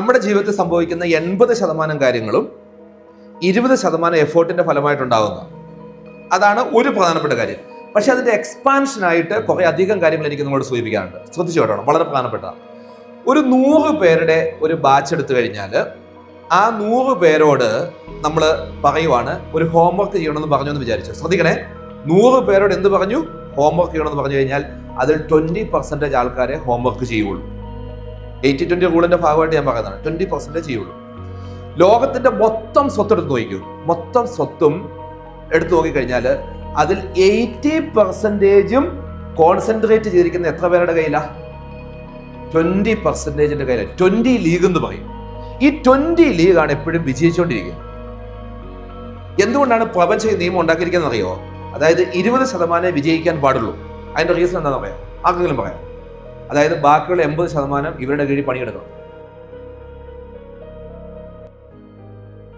നമ്മുടെ ജീവിതത്തിൽ സംഭവിക്കുന്ന 80% കാര്യങ്ങളും 20% എഫേർട്ടിന്റെ ഫലമായിട്ടുണ്ടാകുന്ന അതാണ് ഒരു പ്രധാനപ്പെട്ട കാര്യം. പക്ഷെ അതിന്റെ എക്സ്പാൻഷനായിട്ട് കുറെ അധികം കാര്യങ്ങൾ എനിക്ക് നിങ്ങളോട് സൂചിപ്പിക്കാനുണ്ട്. ശ്രദ്ധിച്ചു കേട്ടോ, വളരെ പ്രധാനപ്പെട്ട. ഒരു 100 പേരുടെ ഒരു ബാച്ച് എടുത്തു കഴിഞ്ഞാൽ ആ 100 പേരോട് നമ്മൾ പറയുവാണ് ഒരു ഹോംവർക്ക് ചെയ്യണമെന്ന് പറഞ്ഞു എന്ന് വിചാരിച്ചു. ശ്രദ്ധിക്കണേ, 100 പേരോട് എന്ത് പറഞ്ഞു? ഹോംവർക്ക് ചെയ്യണമെന്ന് പറഞ്ഞു കഴിഞ്ഞാൽ അതിൽ 20% ആൾക്കാരെ ഹോംവർക്ക് ചെയ്യുള്ളൂ. 80-20 റൂളിന്റെ ഭാഗമായിട്ട് ഞാൻ പറയുന്നതാണ്. 20% ചെയ്യുള്ളൂ. ലോകത്തിന്റെ മൊത്തം സ്വത്ത് എടുത്ത് നോക്കൂ. മൊത്തം സ്വത്തും എടുത്തു നോക്കിക്കഴിഞ്ഞാൽ അതിൽ 80% കോൺസെൻട്രേറ്റ് ചെയ്തിരിക്കുന്ന എത്ര പേരുടെ കയ്യിലാ? 20%ന്റെ കയ്യിലാണ്. 20 ലീഗ് എന്ന് പറയും. ഈ 20 ലീഗാണ് എപ്പോഴും വിജയിച്ചുകൊണ്ടിരിക്കുന്നത്. എന്തുകൊണ്ടാണ് പ്രപഞ്ച നിയമം ഉണ്ടാക്കിയിരിക്കുന്നത് അറിയോ? അതായത് 20% വിജയിക്കാൻ പാടുള്ളൂ. അതിന്റെ റീസൺ എന്താണെന്ന് പറയാം, ആർക്കെങ്കിലും പറയാം. അതായത് ബാക്കിയുള്ള 80% ഇവരുടെ കീഴിൽ പണിയെടുക്കണം.